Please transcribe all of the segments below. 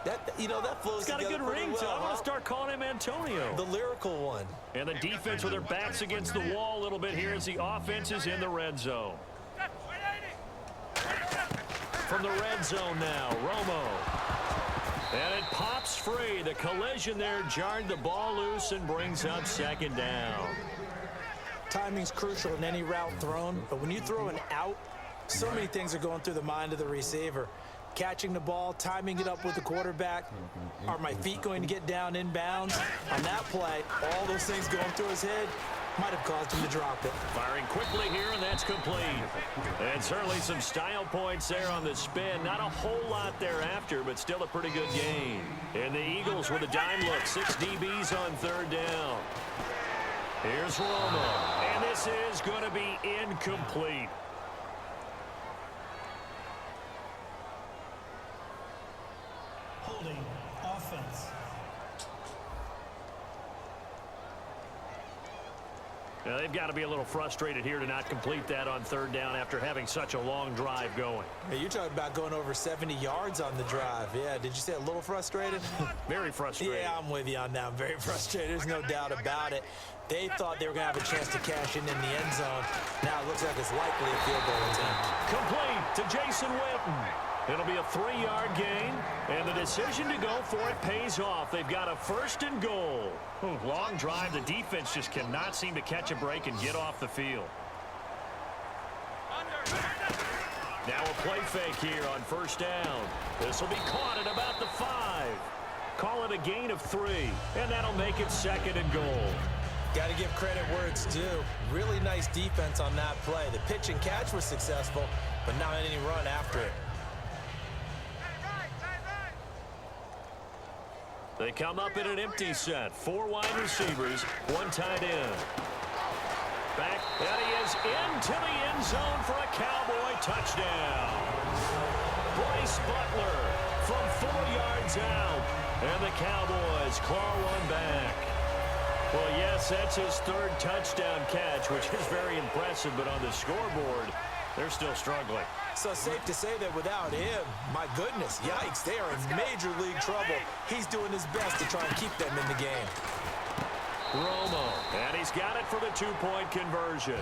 That flows He's got a good ring, well, so I'm going to start calling him Antonio. The lyrical one. And the defense with their backs against the wall a little bit here as the offense is in the red zone. From the red zone now, Romo. And it pops free. The collision there jarred the ball loose and brings up second down. Timing's crucial in any route thrown, but when you throw an out, so many things are going through the mind of the receiver. Catching the ball, timing it up with the quarterback. Are my feet going to get down inbounds? On that play, all those things going through his head might have caused him to drop it. Firing quickly here, and that's complete. And certainly some style points there on the spin. Not a whole lot thereafter, but still a pretty good game. And the Eagles with a dime look. 6 DBs on third down. Here's Romo. And this is going to be incomplete. Holding offense. Now, they've got to be a little frustrated here to not complete that on third down after having such a long drive going. Hey, you're talking about going over 70 yards on the drive. Yeah, did you say a little frustrated? Very frustrated. Yeah, I'm with you on that. I'm very frustrated. There's no doubt about it. They thought they were going to have a chance to cash in the end zone. Now it looks like it's likely a field goal attempt. Complete to Jason Witten. It'll be a 3-yard gain, and the decision to go for it pays off. They've got a first and goal. Long drive. The defense just cannot seem to catch a break and get off the field. Now a play fake here on first down. This will be caught at about the 5. Call it a gain of 3, and that'll make it second and goal. Got to give credit where it's due. Really nice defense on that play. The pitch and catch was successful, but not any run after it. They come up in an empty set. 4 wide receivers, 1 tight end. Back, and he is into the end zone for a Cowboy touchdown. Bryce Butler from 4 yards out, and the Cowboys claw one back. Well, yes, that's his 3rd touchdown catch, which is very impressive, but on the scoreboard, they're still struggling. So safe to say that without him, my goodness, yikes, they are in major league trouble. He's doing his best to try and keep them in the game. Romo, and he's got it for the 2-point conversion.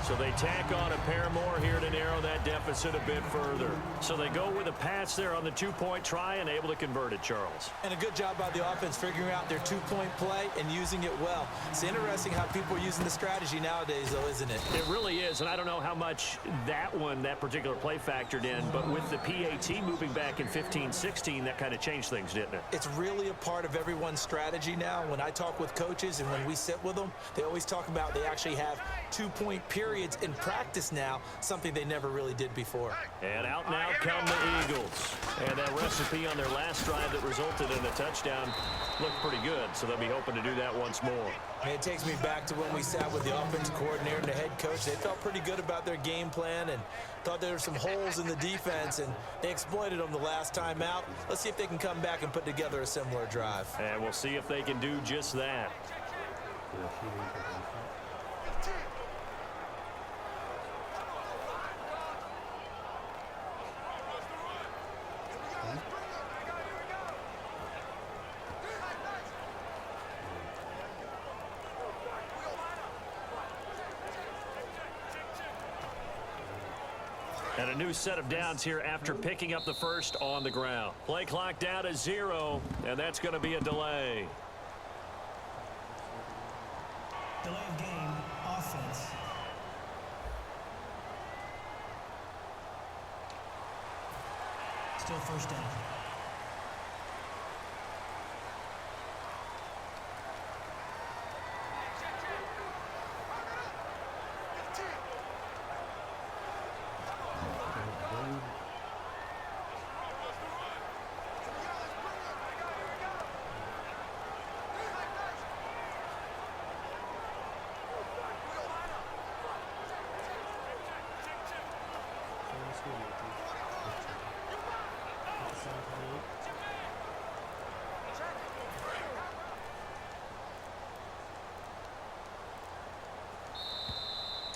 So they tack on a pair more here to narrow that deficit a bit further. So they go with a pass there on the 2-point try and able to convert it, Charles. And a good job by the offense figuring out their 2-point play and using it well. It's interesting how people are using the strategy nowadays, though, isn't it? It really is, and I don't know how much that particular play factored in, but with the PAT moving back in 15-16, that kind of changed things, didn't it? It's really a part of everyone's strategy now. When I talk with coaches and when we sit with them, they always talk about they actually have 2-point periods in practice now, something they never really did before. And out now come the Eagles. And that recipe on their last drive that resulted in a touchdown looked pretty good, so they'll be hoping to do that once more. And it takes me back to when we sat with the offensive coordinator and the head coach. They felt pretty good about their game plan and thought there were some holes in the defense, and they exploited them the last time out. Let's see if they can come back and put together a similar drive. And we'll see if they can do just that. And a new set of downs here after picking up the first on the ground. Play clock down to 0, and that's going to be a delay. Delay of game, offense. Still first down.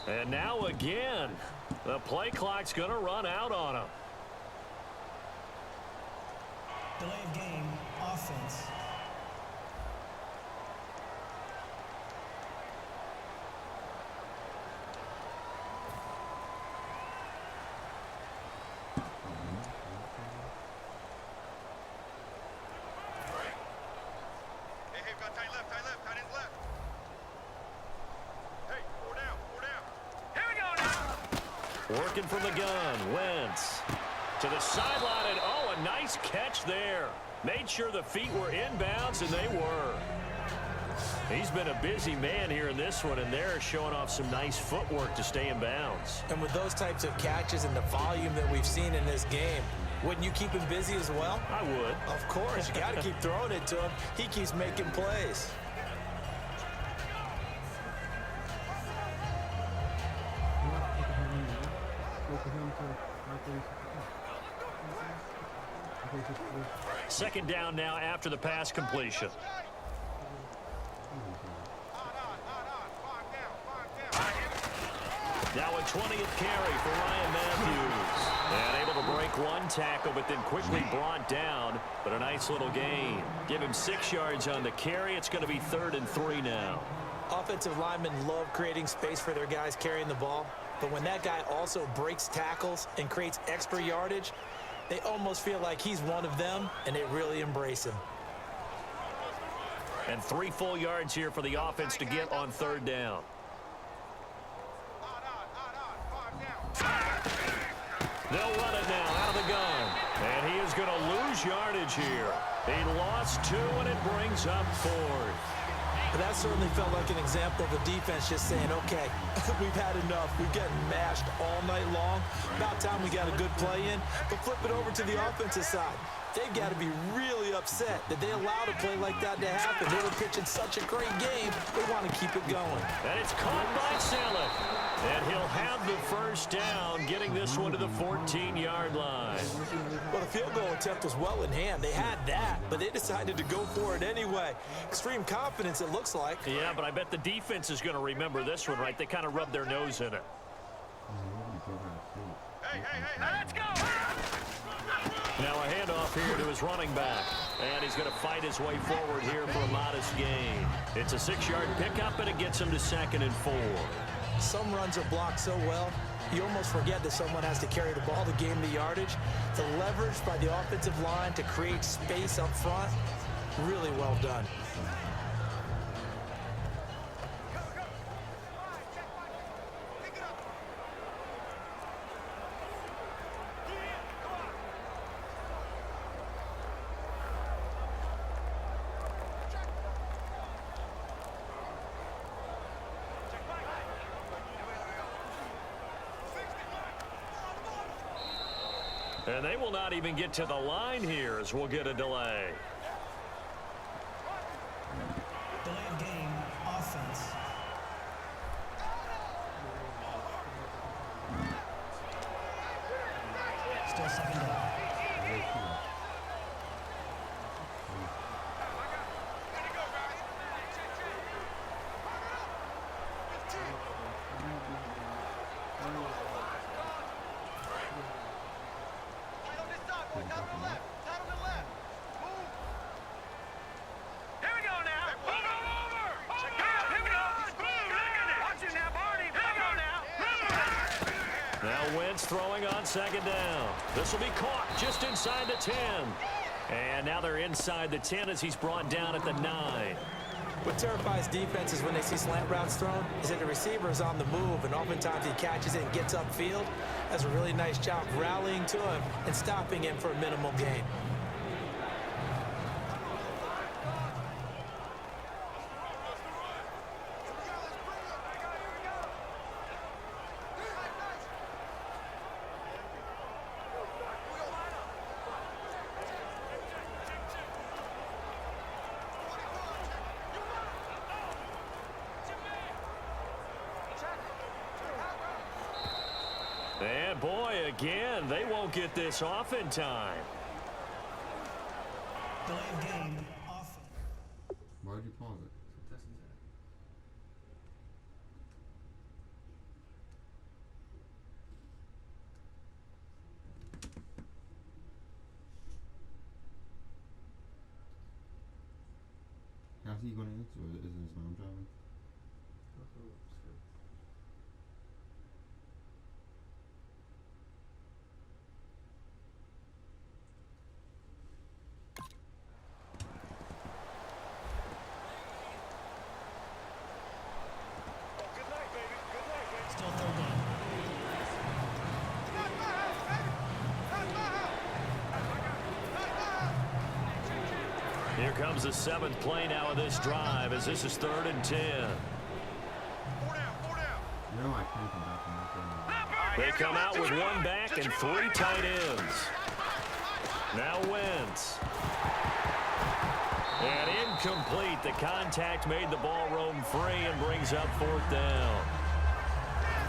And now again, the play clock's going to run out on him. Delay of game. offense. Hey, got tight left, tight ends left. Hey, four down. Here we go now. Working from the gun, Wentz. To the sideline, and oh, a nice catch there. Made sure the feet were inbounds, and they were. He's been a busy man here in this one, and they're showing off some nice footwork to stay in bounds. And with those types of catches and the volume that we've seen in this game, wouldn't you keep him busy as well? I would. Of course. You got to keep throwing it to him. He keeps making plays. Second down now after the pass completion. Now a 20th carry for Ryan Matthews. And able to break one tackle, but then quickly brought down. But a nice little gain. Give him 6 yards on the carry. It's going to be 3rd and 3 now. Offensive linemen love creating space for their guys carrying the ball. But when that guy also breaks tackles and creates extra yardage, they almost feel like he's one of them, and they really embrace him. And 3 full yards here for the offense to get on 3rd down. They'll run it now out of the gun. And he is going to lose yardage here. He lost 2, and it brings up 4th. But that certainly felt like an example of the defense just saying, okay, we've had enough. We've gotten mashed all night long. About time we got a good play in. But flip it over to the offensive side. They've got to be really upset that they allowed a play like that to happen. They were pitching such a great game. They want to keep it going. And it's caught by Selleck. And he'll have the 1st down, getting this one to the 14-yard line. Well, the field goal attempt was well in hand. They had that, but they decided to go for it anyway. Extreme confidence, it looks like. Yeah, but I bet the defense is going to remember this one, right? They kind of rubbed their nose in it. Hey, let's go. Now a handoff here to his running back. And he's going to fight his way forward here for a modest gain. It's a 6-yard pickup, and it gets him to 2nd and 4. Some runs are blocked so well, you almost forget that someone has to carry the ball to gain the yardage. The leverage by the offensive line to create space up front, really well done. And they will not even get to the line here as we'll get a delay. Delay of game, offense. Still 2nd down. Wentz throwing on 2nd down. This will be caught just inside the 10. And now they're inside the 10 as he's brought down at the 9. What terrifies defenses when they see slant routes thrown is that the receiver is on the move, and oftentimes he catches it and gets upfield. Does a really nice job rallying to him and stopping him for a minimal gain. And boy, again, they won't get this off in time. Delay of game, offense. Why would you pause it? is he going to answer? Or is it his mom driving? Still third down. Here comes the 7th play now of this drive as this is 3rd and 10. You know I can't come back from that. They come out with 1 back and 3 tight ends. Now Wentz. And incomplete. The contact made the ball roam free and brings up 4th down.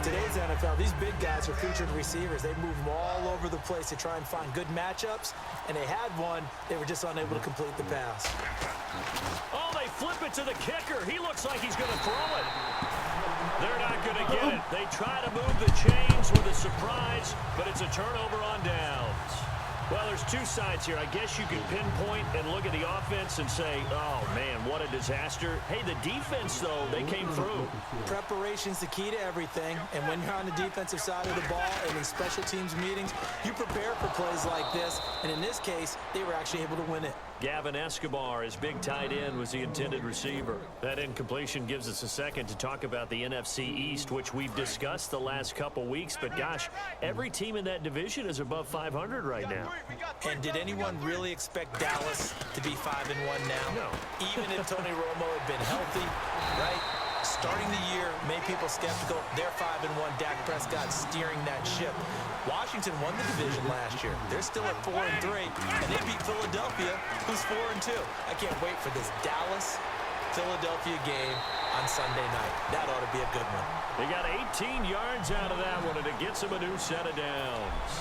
Today's NFL, these big guys are featured receivers. They move them all over the place to try and find good matchups, and they had one. They were just unable to complete the pass. Oh, they flip it to the kicker. He looks like he's going to throw it. They're not going to get it. They try to move the chains with a surprise, but it's a turnover on downs. Well, there's 2 sides here. I guess you could pinpoint and look at the offense and say, oh, man, what a disaster. Hey, the defense, though, they came through. Preparation's the key to everything, and when you're on the defensive side of the ball and in special teams meetings, you prepare for plays like this, and in this case, they were actually able to win it. Gavin Escobar, his big tight end, was the intended receiver. That incompletion gives us a second to talk about the NFC East, which we've discussed the last couple weeks. But, gosh, every team in that division is above 500 right now. And did anyone really expect Dallas to be 5-1 now? No. Even if Tony Romo had been healthy, right? Starting the year, made people skeptical. They're 5-1. Dak Prescott steering that ship. Washington won the division last year. They're still at 4-3, and they beat Philadelphia, who's 4-2. I can't wait for this Dallas-Philadelphia game on Sunday night. That ought to be a good one. They got 18 yards out of that one, and it gets him a new set of downs.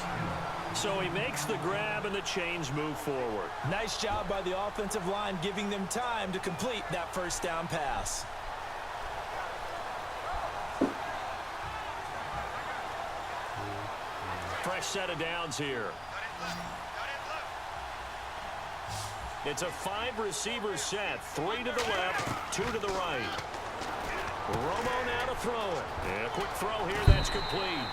So he makes the grab, and the chains move forward. Nice job by the offensive line, giving them time to complete that first down pass. Fresh set of downs here. It's a 5-receiver set. 3 to the left, 2 to the right. Romo now to throw it. And a quick throw here. That's complete.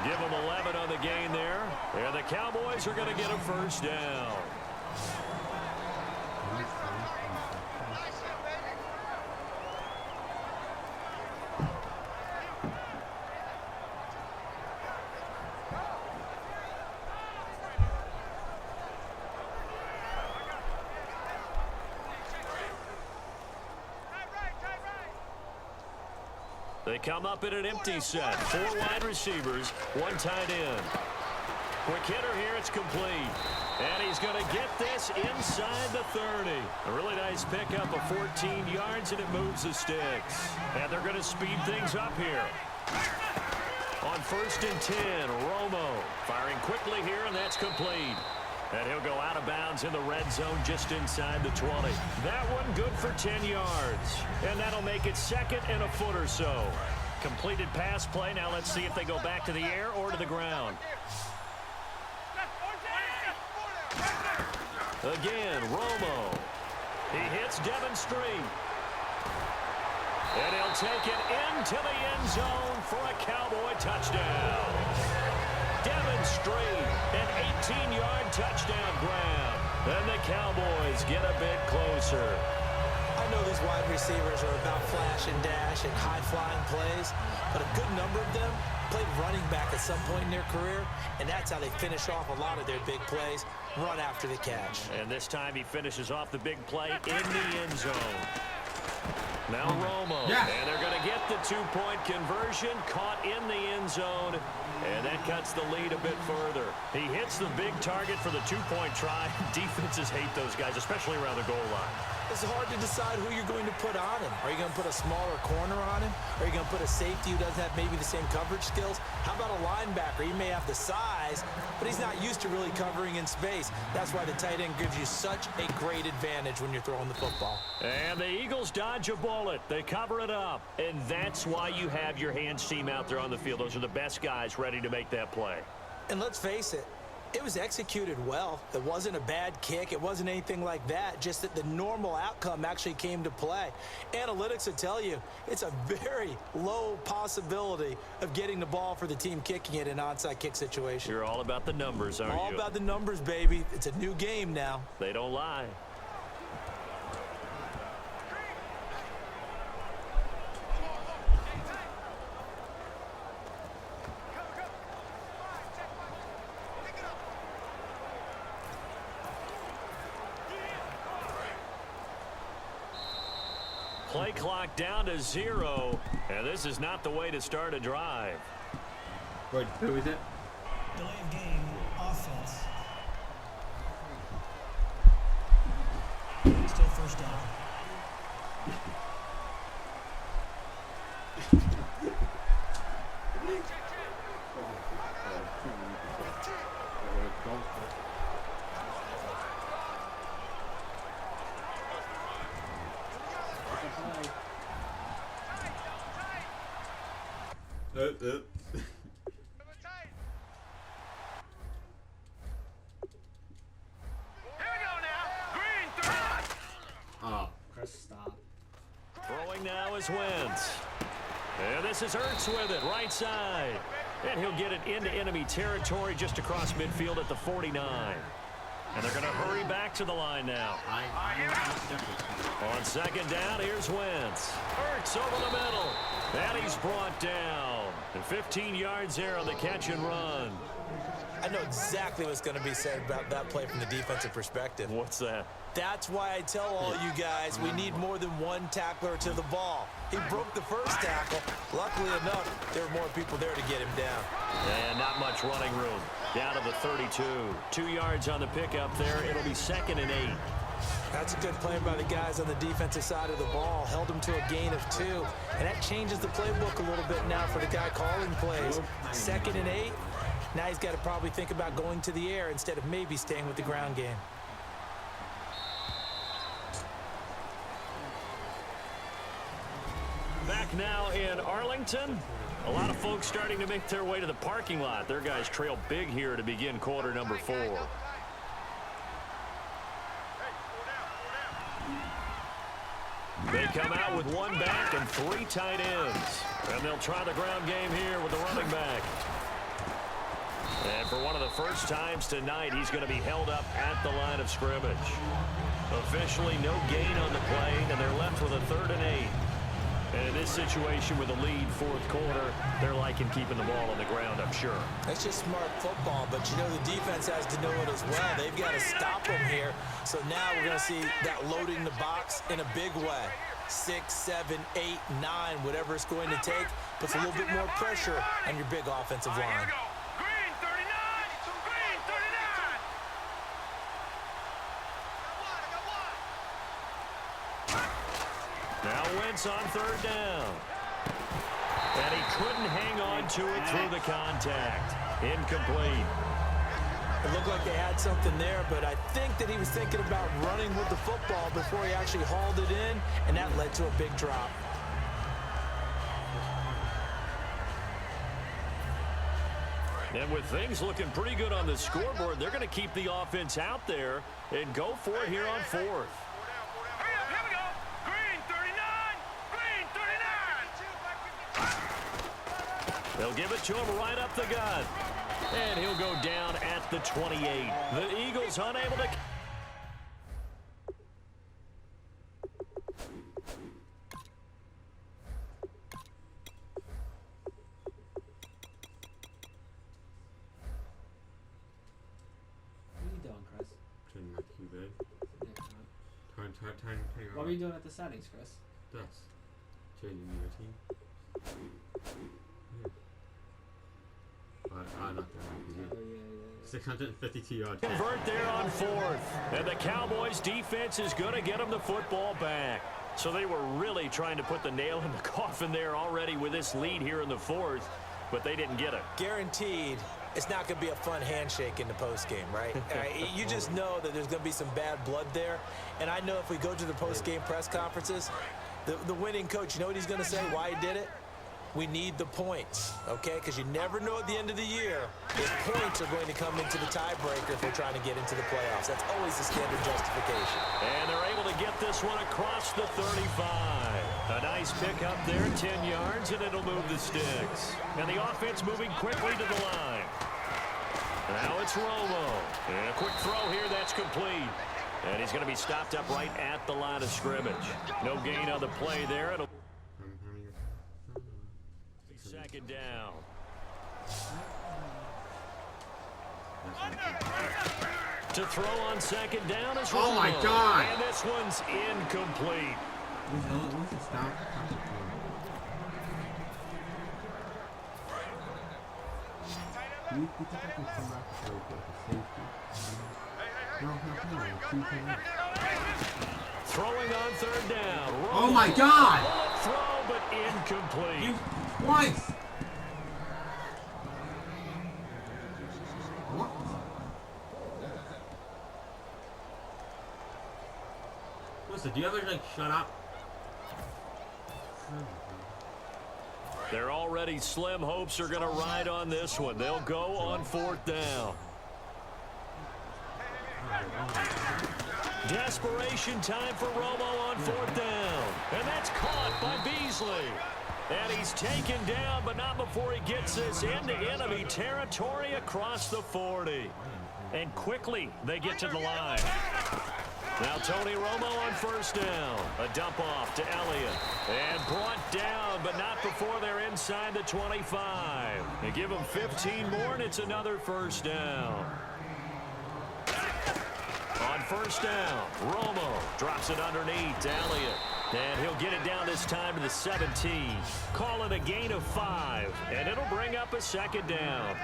Give them 11 on the gain there. And the Cowboys are going to get a first down. They come up in an empty set. 4 wide receivers, 1 tight end. Quick hitter here, it's complete. And he's going to get this inside the 30. A really nice pickup of 14 yards, and it moves the sticks. And they're going to speed things up here. On 1st and 10, Romo firing quickly here, and that's complete. And he'll go out of bounds in the red zone just inside the 20. That one good for 10 yards. And that'll make it 2nd and a foot or so. Completed pass play. Now let's see if they go back to the air or to the ground. Again, Romo. He hits Devon Street. And he'll take it into the end zone for a Cowboy touchdown. Devon Street, an 18-yard touchdown grab. And the Cowboys get a bit closer. I know these wide receivers are about flash and dash and high-flying plays, but a good number of them played running back at some point in their career, and that's how they finish off a lot of their big plays, run after the catch. And this time he finishes off the big play in the end zone. Now Romo, and they're going to get the 2-point conversion, caught in the end zone, and that cuts the lead a bit further. He hits the big target for the 2-point try. Defenses hate those guys, especially around the goal line. It's hard to decide who you're going to put on him. Are you going to put a smaller corner on him? Are you going to put a safety who doesn't have maybe the same coverage skills? How about a linebacker? He may have the size, but he's not used to really covering in space. That's why the tight end gives you such a great advantage when you're throwing the football. And the Eagles dodge a bullet. They cover it up. And that's why you have your hands team out there on the field. Those are the best guys ready to make that play. And let's face it, It was executed well. It wasn't a bad kick. It wasn't anything like that. Just that the normal outcome actually came to play. Analytics will tell you it's a very low possibility of getting the ball for the team kicking it in an onside kick situation. You're all about the numbers, aren't you? All about the numbers, baby. It's a new game now. They don't lie. Play clock down to 0, and this is not the way to start a drive. Wait, who is it? Delay of game, offense. Still first down. Chris, stop. Throwing now is Wentz. And this is Ertz with it, right side. And he'll get it into enemy territory just across midfield at the 49. And they're going to hurry back to the line now. On second down, here's Wentz. Ertz over the middle. And he's brought down. And 15 yards there on the catch and run. I know exactly what's going to be said about that play from the defensive perspective. What's that? That's why I tell all you guys we need more than one tackler to the ball. He broke the first tackle. Luckily enough, there were more people there to get him down. And not much running room. Down to the 32. 2 yards on the pickup there. It'll be 2nd and 8. That's a good play by the guys on the defensive side of the ball. Held him to a gain of 2. And that changes the playbook a little bit now for the guy calling plays. 2nd and 8. Now he's got to probably think about going to the air instead of maybe staying with the ground game. Back now in Arlington. A lot of folks starting to make their way to the parking lot. Their guys trail big here to begin quarter number 4. They come out with 1 back and 3 tight ends. And they'll try the ground game here with the running back. And for one of the first times tonight, he's going to be held up at the line of scrimmage. Officially no gain on the play, and they're left with a 3rd and 8. And in this situation with a lead 4th quarter, they're liking keeping the ball on the ground, I'm sure. That's just smart football, but you know the defense has to know it as well. They've got to stop them here. So now we're going to see that loading the box in a big way. 6, 7, 8, 9, whatever it's going to take, puts a little bit more pressure on your big offensive line. Here we go. Green 39. Green 39. Now Wentz on 3rd down. And he couldn't hang on to it through the contact. Incomplete. It looked like they had something there, but I think that he was thinking about running with the football before he actually hauled it in, and that led to a big drop. And with things looking pretty good on the scoreboard, they're going to keep the offense out there and go for it here on 4th. Hurry up, here we go. Green 39. Green 39. They'll give it to him right up the gut. And he'll go down at the 28. The Eagles unable to... Changing my QB. What were you doing at the settings, Chris? That's changing your team. I'm not going to 652 yards. Convert there on 4th. And the Cowboys defense is going to get them the football back. So they were really trying to put the nail in the coffin there already with this lead here in the 4th, but they didn't get it. Guaranteed it's not going to be a fun handshake in the postgame, right? You just know that there's going to be some bad blood there. And I know if we go to the postgame press conferences, the winning coach, you know what he's going to say, why he did it? We need the points, okay? Because you never know at the end of the year if points are going to come into the tiebreaker if we're trying to get into the playoffs. That's always the standard justification. And they're able to get this one across the 35. A nice pickup there, 10 yards, and it'll move the sticks. And the offense moving quickly to the line. Now it's Romo. And a quick throw here that's complete. And he's going to be stopped up right at the line of scrimmage. No gain on the play there. It'll second down. To throw on second down is Romo. Oh my God! And this one's incomplete. Throwing on third down. Romo. Oh my God! Bullet throw, but incomplete. Twice! What? Listen, do you ever like shut up? Their already slim hopes are going to ride on this one. They'll go on fourth down. Desperation time for Romo on fourth down. And that's caught by Beasley. And he's taken down, but not before he gets this into enemy territory across the 40. And quickly, they get to the line. Now Tony Romo on first down. A dump off to Elliott. And brought down, but not before they're inside the 25. They give him 15 more, and it's another first down. On first down, Romo drops it underneath to Elliott. And he'll get it down this time to the 17. Call it a gain of 5, and it'll bring up a second down.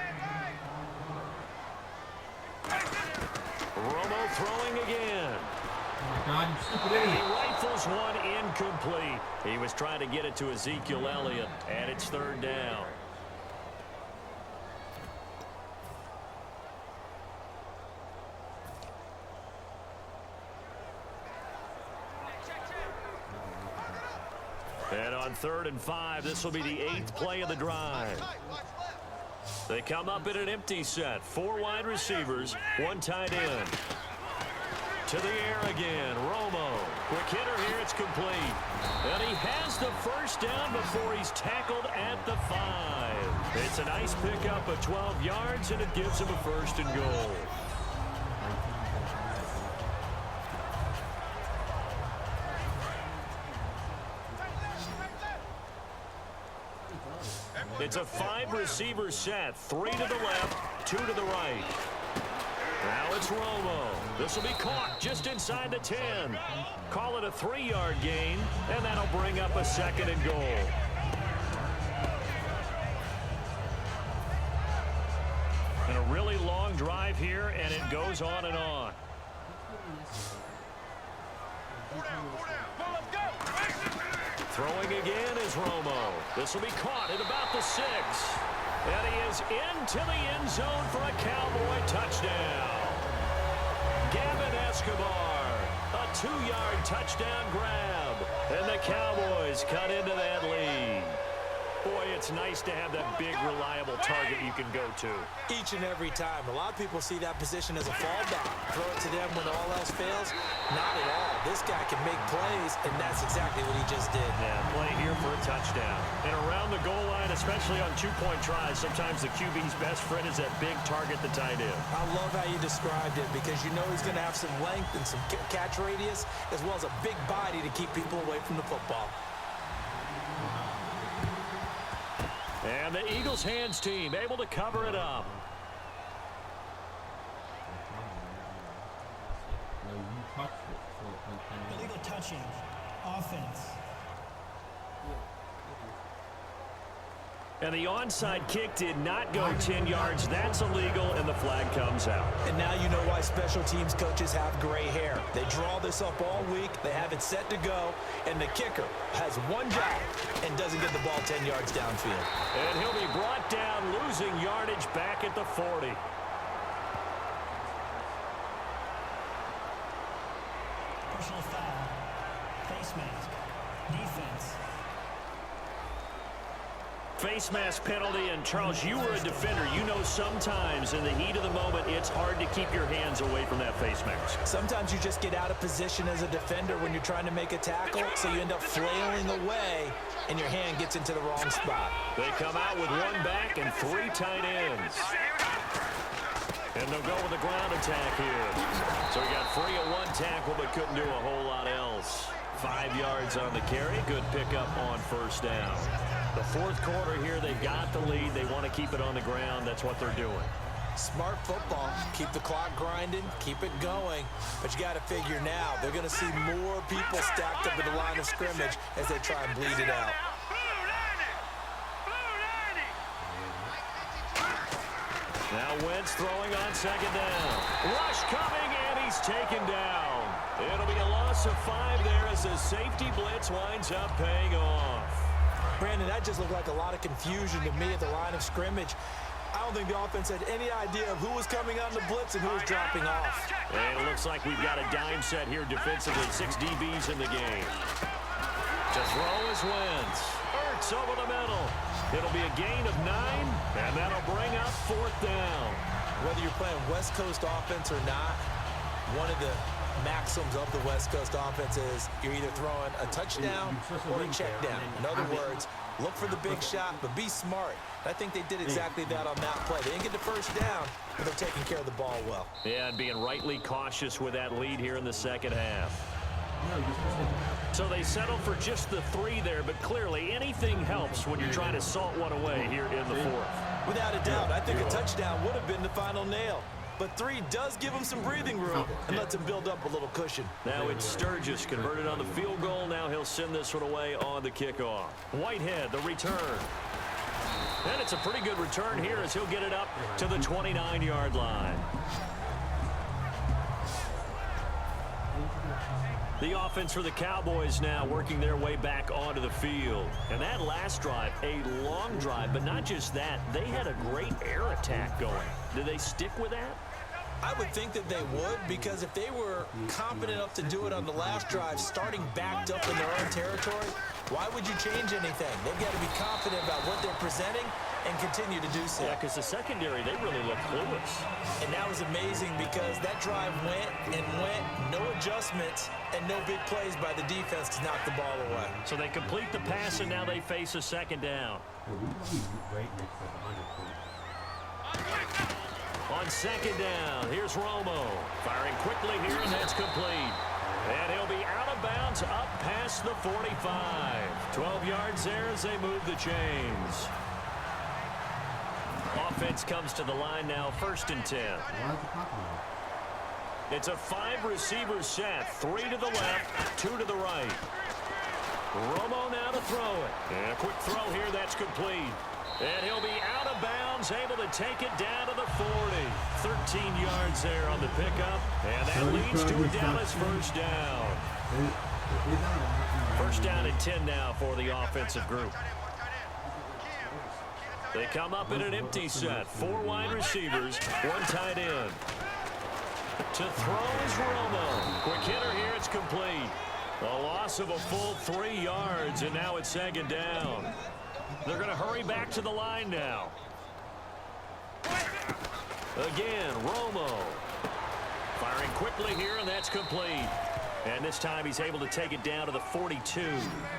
Romo throwing again. Oh my God, you stupid He idiot. rifles one incomplete. He was trying to get it to Ezekiel Elliott, and it's third down. And on 3rd and 5, this will be the 8th play of the drive. They come up in an empty set. 4 wide receivers, 1 tight end. To the air again, Romo. Quick hitter here, it's complete. And he has the first down before he's tackled at the 5. It's a nice pickup of 12 yards, and it gives him a first and goal. It's a 5-receiver set. 3 to the left, 2 to the right. Now it's Romo. This will be caught just inside the 10. Call it a 3-yard gain, and that'll bring up a second and goal. And a really long drive here, and it goes on and on. Throwing again is Romo. This will be caught at about the 6. And he is into the end zone for a Cowboy touchdown. Gavin Escobar, a 2-yard touchdown grab. And the Cowboys cut into that lead. Boy, it's nice to have that big, reliable target you can go to. Each and every time. A lot of people see that position as a fallback. Throw it to them when all else fails. Not at all. This guy can make plays, and that's exactly what he just did. Yeah, play here for a touchdown. And around the goal line, especially on 2-point tries, sometimes the QB's best friend is that big target, the tight end. I love how you described it because you know he's going to have some length and some catch radius as well as a big body to keep people away from the football. And the Eagles hands team able to cover it up. Illegal touching. Offense. And the onside kick did not go 10 yards. That's illegal, and the flag comes out. And now you know why special teams coaches have gray hair. They draw this up all week. They have it set to go. And the kicker has one job and doesn't get the ball 10 yards downfield. And he'll be brought down, losing yardage back at the 40. Personal foul. Face mask. Defense. Face mask penalty, and Charles, you were a defender. You know sometimes in the heat of the moment, it's hard to keep your hands away from that face mask. Sometimes you just get out of position as a defender when you're trying to make a tackle, so you end up flailing away, and your hand gets into the wrong spot. They come out with one back and 3 tight ends. And they'll go with the ground attack here. So he got free of 1 tackle, but couldn't do a whole lot else. 5 yards on the carry. Good pickup on first down. The fourth quarter here, they've got the lead. They want to keep it on the ground. That's what they're doing. Smart football. Keep the clock grinding. Keep it going. But you got to figure now, they're going to see more people stacked up at the line of scrimmage as they try and bleed it out. Now Wentz throwing on second down. Rush coming, and he's taken down. It'll be a loss of 5 there as the safety blitz winds up paying off. Brandon, that just looked like a lot of confusion to me at the line of scrimmage. I don't think the offense had any idea of who was coming on the blitz and who was dropping off. And it looks like we've got a dime set here defensively. 6 DBs in the game. To throw is Wentz. Ertz over the middle. It'll be a gain of 9, and that'll bring up 4th down. Whether you're playing West Coast offense or not, one of the maxims of the West Coast offense is you're either throwing a touchdown or a check down. In other words, look for the big shot, but be smart. I think they did exactly that on that play. They didn't get the first down, but they're taking care of the ball well. Yeah, and being rightly cautious with that lead here in the second half. So they settle for just the 3 there, but clearly anything helps when you're trying to salt one away here in the fourth. Without a doubt, I think a touchdown would have been the final nail. But 3 does give him some breathing room and lets him build up a little cushion. Now it's Sturgis converted on the field goal. Now he'll send this one away on the kickoff. Whitehead, the return. And it's a pretty good return here as he'll get it up to the 29-yard line. The offense for the Cowboys now working their way back onto the field. And that last drive, a long drive, but not just that. They had a great air attack going. Do they stick with that? I would think that they would, because if they were confident enough to do it on the last drive, starting backed up in their own territory, why would you change anything? They've got to be confident about what they're presenting and continue to do so. Yeah, because the secondary, they really look clueless. And that was amazing because that drive went and went, no adjustments, and no big plays by the defense to knock the ball away. So they complete the pass, and now they face a second down. On second down, here's Romo. Firing quickly here, and that's complete. And he'll be out of bounds up past the 45. 12 yards there as they move the chains. Offense comes to the line now, 1st and 10. It's a 5-receiver set. 3 to the left, 2 to the right. Romo now to throw it. And a quick throw here, that's complete. And he'll be out of bounds, able to take it down to the 40. 13 yards there on the pickup. And that leads to a Dallas first down. First down and 10 now for the offensive group. They come up in an empty set. 4 wide receivers, 1 tight end. To throw is Romo. Quick hitter here, it's complete. A loss of a full 3 yards, and now it's second down. They're going to hurry back to the line now. Again, Romo. Firing quickly here, and that's complete. And this time he's able to take it down to the 42.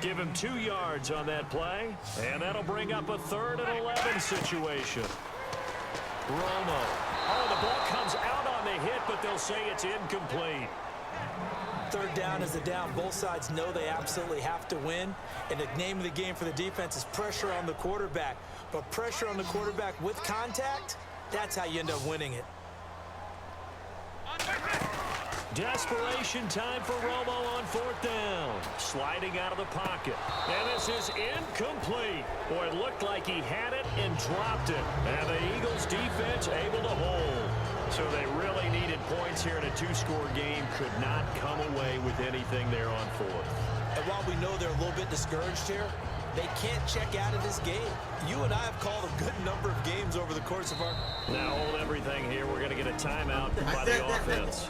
Give him 2 yards on that play. And that'll bring up a 3rd and 11 situation. Romo. Oh, the ball comes out on the hit, but they'll say it's incomplete. 3rd down is the down. Both sides know they absolutely have to win. And the name of the game for the defense is pressure on the quarterback. But pressure on the quarterback with contact, that's how you end up winning it. Desperation time for Romo on 4th down. Sliding out of the pocket. And this is incomplete. Boy, it looked like he had it and dropped it. And the Eagles defense able to hold. So they really needed points here in a 2-score game. Could not come away with anything there on 4th. And while we know they're a little bit discouraged here, they can't check out of this game. You and I have called a good number of games over the course of our... Now hold everything here. We're going to get a timeout by the offense.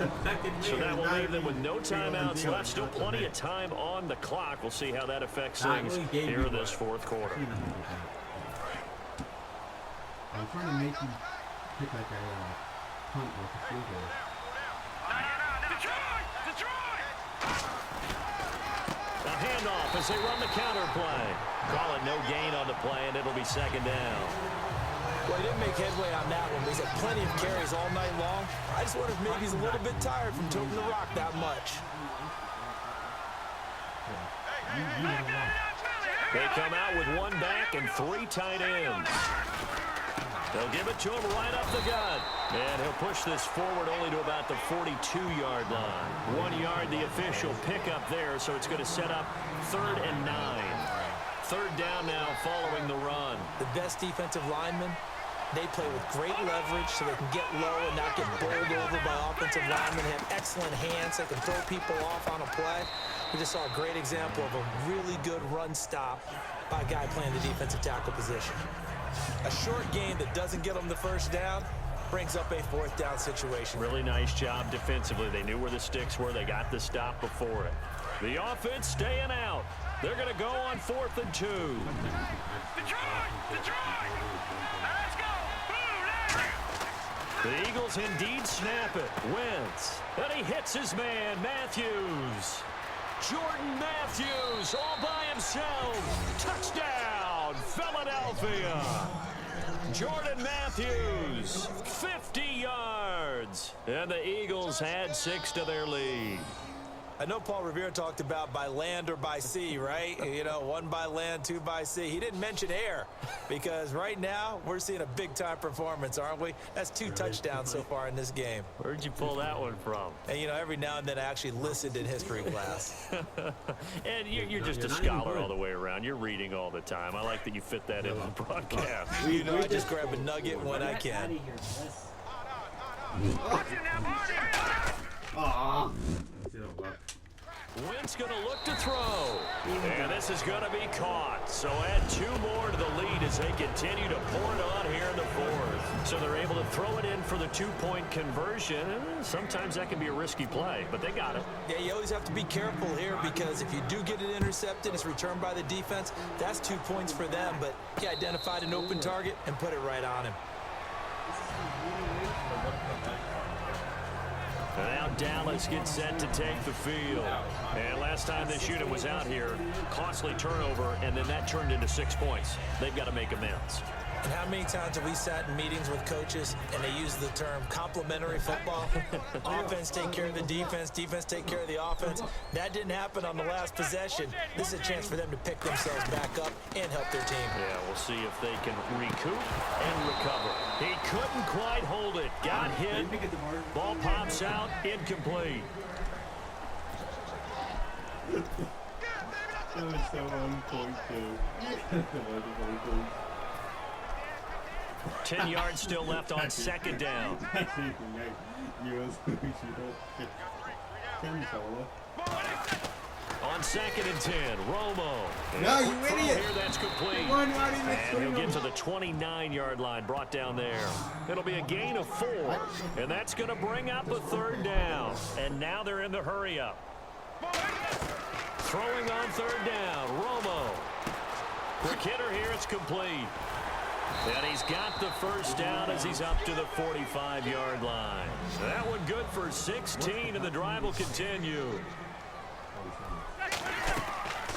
So that will leave them with no timeouts left. Still plenty of time on the clock. We'll see how that affects things here in this 4th quarter. I'm trying to make you pick like a punt or a field goal. Detroit! Detroit! A handoff as they run the counter play. Call it no gain on the play, and it'll be second down. Well, he didn't make headway on that one, but he's had plenty of carries all night long. I just wonder if maybe he's a little bit tired from toting the rock that much. They come out with one back and 3 tight ends. They'll give it to him right up the gut. And he'll push this forward only to about the 42-yard line. 1 yard, the official pickup there, so it's going to set up 3rd and 9. 3rd down now following the run. The best defensive linemen, they play with great leverage so they can get low and not get bowled over by offensive linemen. They have excellent hands. They can throw people off on a play. We just saw a great example of a really good run stop by a guy playing the defensive tackle position. A short gain that doesn't get them the first down brings up a 4th down situation. Really nice job defensively. They knew where the sticks were. They got the stop before it. The offense staying out. They're going to go on 4th and 2. Detroit! Detroit! Let's go! Boom! The Eagles indeed snap it. Wentz. And he hits his man, Matthews. Jordan Matthews all by himself. Touchdown, Philadelphia. Jordan Matthews, 50 yards. And the Eagles add 6 to their lead. I know Paul Revere talked about by land or by sea, right? You know, 1 by land, 2 by sea. He didn't mention air because right now we're seeing a big-time performance, aren't we? That's 2 touchdowns so far in this game. Where'd you pull that one from? And, you know, every now and then I actually listened in history class. And you're just a scholar all the way around. You're reading all the time. I like that you fit that in the broadcast. You know, I just grab a nugget when I can. Wentz going to look to throw. And this is going to be caught. So add 2 more to the lead as they continue to pour it on here in the 4th. So they're able to throw it in for the 2-point conversion. And sometimes that can be a risky play, but they got it. Yeah, you always have to be careful here because if you do get it intercepted, it's returned by the defense. That's 2 points for them, but he identified an open target and put it right on him. Now Dallas gets set to take the field. And last time this unit was out here, costly turnover, and then that turned into 6 points. They've got to make amends. And how many times have we sat in meetings with coaches and they use the term complementary football? Offense take care of the defense, defense take care of the offense. That didn't happen on the last possession. This is a chance for them to pick themselves back up and help their team. Yeah, we'll see if they can recoup and recover. He couldn't quite hold it. Got hit. Ball pops out. Incomplete. That was so on point, too. 10 yards still left on 2nd down. On 2nd and 10, Romo. No, you Throw idiot. here, that's complete. And he'll get to the 29-yard line, brought down there. It'll be a gain of 4, and that's going to bring up a 3rd down. And now they're in the hurry-up. Throwing on 3rd down, Romo. Quick hitter here, it's complete. And he's got the first down as he's up to the 45-yard line. That one good for 16, and the drive will continue.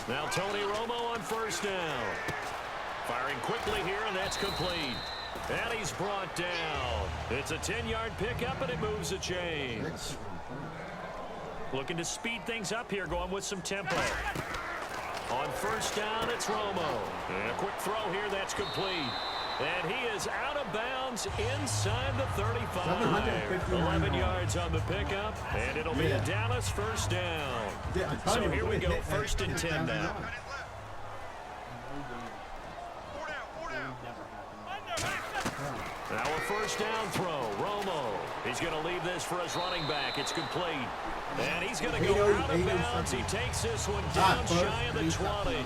Now Tony Romo on 1st down. Firing quickly here, and that's complete. And he's brought down. It's a 10-yard pickup, and it moves the chains. Looking to speed things up here, going with some tempo. On 1st down, it's Romo. And a quick throw here, that's complete. And he is out of bounds inside the 35. 11 yards on the pickup, and it'll be a Dallas 1st down. So here we go, 1st and 10 now. Now a first down throw. Romo. He's going to leave this for his running back. It's complete. And he's going to go out of bounds. He takes this one down shy of the 20.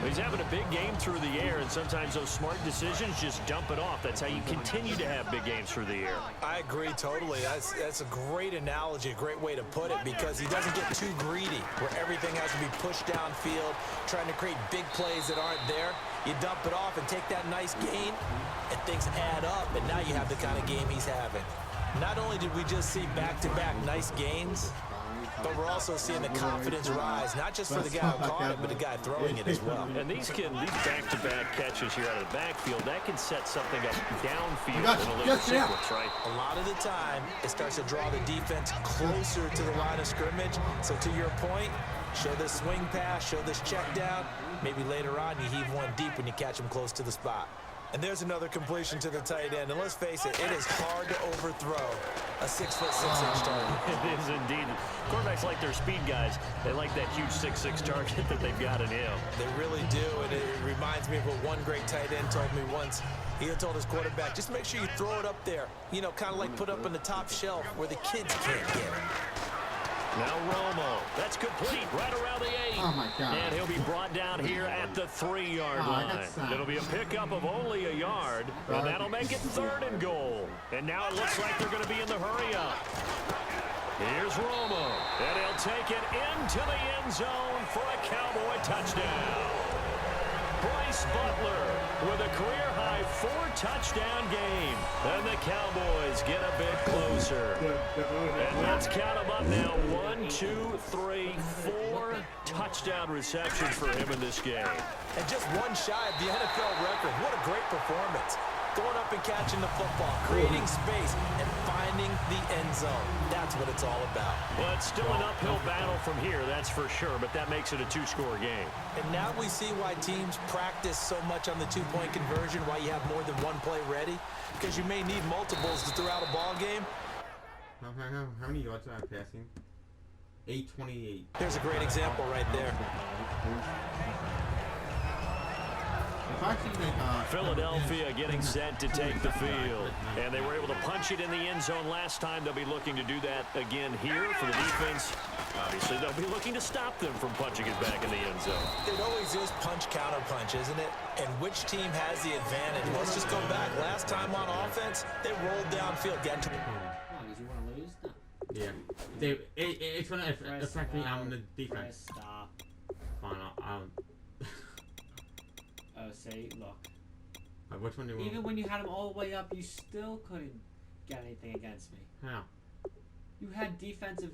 He's having a big game through the air, and sometimes those smart decisions just dump it off. That's how you continue to have big games through the air. I agree totally. That's a great analogy, a great way to put it, because he doesn't get too greedy where everything has to be pushed downfield, trying to create big plays that aren't there. You dump it off and take that nice gain, and things add up, and now you have the kind of game he's having. Not only did we just see back-to-back nice gains, but we're also seeing the confidence rise, not just for the guy who caught it, but the guy throwing it as well. And these back-to-back catches here out of the backfield, that can set something up downfield in a later sequence, right? A lot of the time, it starts to draw the defense closer to the line of scrimmage. So to your point, show this swing pass, show this check down. Maybe later on you heave one deep when you catch him close to the spot. And there's another completion to the tight end. And let's face it, it is hard to overthrow a 6'6" target. It is indeed. Quarterbacks like their speed guys. They like that huge 6'6" target that they've got in him. They really do, and it reminds me of what one great tight end told me once. He had told his quarterback, just make sure you throw it up there. You know, kind of like put up on the top shelf where the kids can't get it. Now Romo. That's complete right around the 8. Oh, my God. And he'll be brought down here at the 3-yard line. It'll be a pickup of only a yard, and that'll make it 3rd and goal. And now it looks like they're going to be in the hurry-up. Here's Romo, and he'll take it into the end zone for a Cowboy touchdown. Bryce Butler with a career-high 4-touchdown game. And the Cowboys get a bit closer. And let's count them up now. 1, 2, 3, 4 touchdown receptions for him in this game. And just one shy of the NFL record. What a great performance. Going up and catching the football, creating space, and finding the end zone. That's what it's all about. Well, it's still an uphill battle from here, that's for sure, but that makes it a 2-score game. And now we see why teams practice so much on the 2-point conversion, why you have more than one play ready, because you may need multiples to throw out a ball game. How many yards am I passing? 828. There's a great example right there. Philadelphia getting set to take the field. And they were able to punch it in the end zone last time. They'll be looking to do that again here for the defense. Obviously, they'll be looking to stop them from punching it back in the end zone. It always is punch-counter-punch, isn't it? And which team has the advantage? Let's just go back. Last time on offense, they rolled downfield. Did you want to lose? No. Yeah. It's going to affect me on the defense. Stop. Fine, I'll Oh, say, look. which one do you want? Even when you had him all the way up, you still couldn't get anything against me. How? You had defensive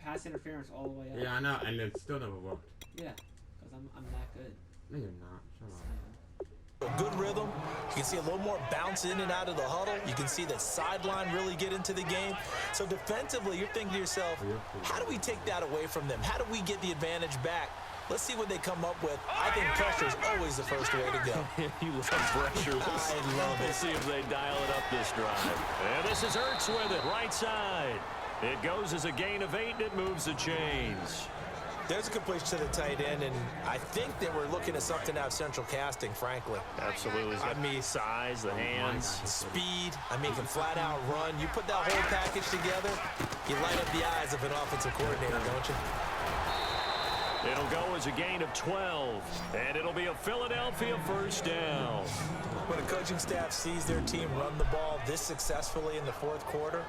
pass interference all the way up. Yeah, I know, and it still never worked. Yeah, because I'm that good. No, you're not. Shut up. A good rhythm. You can see a little more bounce in and out of the huddle. You can see the sideline really get into the game. So defensively, you're thinking to yourself, how do we take that away from them? How do we get the advantage back? Let's see what they come up with. I think pressure is always the first way to go. You love pressure. I love it. We'll see if they dial it up this drive. And this is Ertz with it, right side. It goes as a gain of 8, and it moves the chains. There's a completion to the tight end, and I think they were looking at something out of central casting, frankly. Absolutely. I mean, size, the hands. speed. I mean, can flat out run. You put that whole package together, you light up the eyes of an offensive coordinator, don't you? It'll go as a gain of 12, and it'll be a Philadelphia first down. When a coaching staff sees their team run the ball this successfully in the fourth quarter,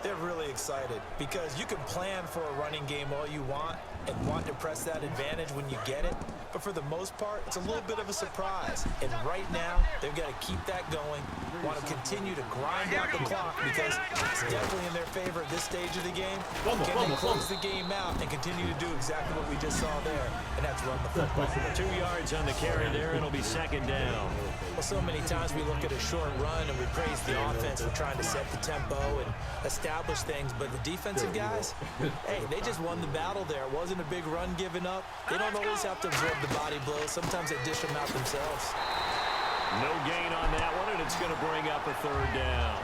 they're really excited because you can plan for a running game all you want and want to press that advantage when you get it. But for the most part, it's a little bit of a surprise. And right now, they've got to keep that going, want to continue to grind out the clock because it's definitely in their favor at this stage of the game. Can they close the game out and continue to do exactly what we just saw there, and that's run the football. 2 yards on the carry there, and it'll be second down. Well, so many times we look at a short run and we praise the offense for trying to set the tempo and establish things, but the defensive guys, hey, they just won the battle there. It wasn't a big run given up. They don't always have to absorb the body blows. Sometimes they dish them out themselves. No gain on that one, and it's going to bring up a third down.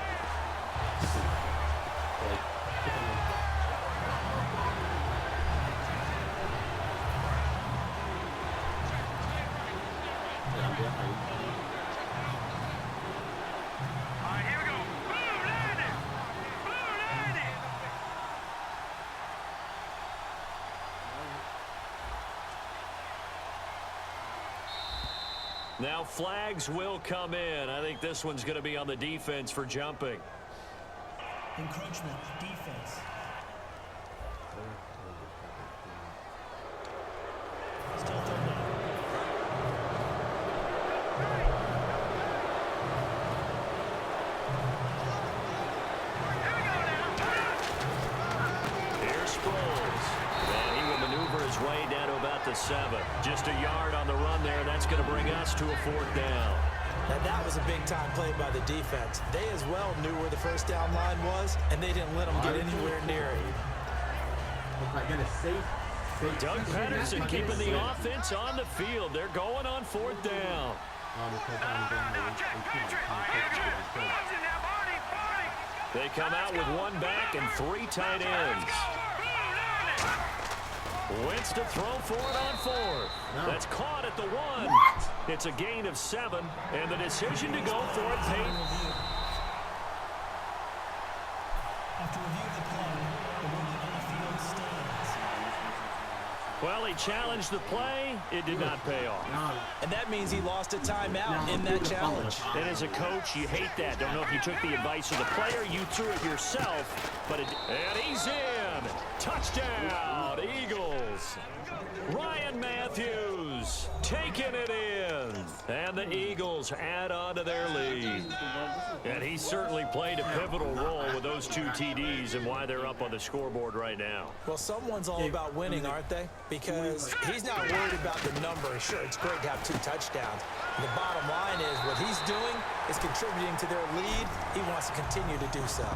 All right, here we go. Now flags will come in. I think this one's going to be on the defense for jumping. Encroachment, defense. Still third down. Here's Sproles. And he will maneuver his way down to about the 7. Just a yard on the run there. That's going to bring us to a 4th down. Now that was a big-time play by the defense. They as well knew where the first down line was, and they didn't let them get anywhere near it. If I get a safe Doug Patterson keeping the offense on the field. They're going on 4th down. They come out with 1 back and 3 tight ends. Wentz to throw for it on 4th. That's caught at the 1. It's a gain of 7, and the decision to go for it paid. After review of the play, the ruling on the field stands. Well, he challenged the play. It did not pay off. And that means he lost a timeout in that challenge. And as a coach, you hate that. Don't know if you took the advice of the player. You threw it yourself. And he's in. Touchdown, Eagles. Ryan Matthews taking it in. And the Eagles add on to their lead. And he certainly played a pivotal role with those 2 TDs and why they're up on the scoreboard right now. Well, someone's all about winning, aren't they? Because he's not worried about the number. Sure, it's great to have 2 touchdowns. The bottom line is what he's doing is contributing to their lead. He wants to continue to do so.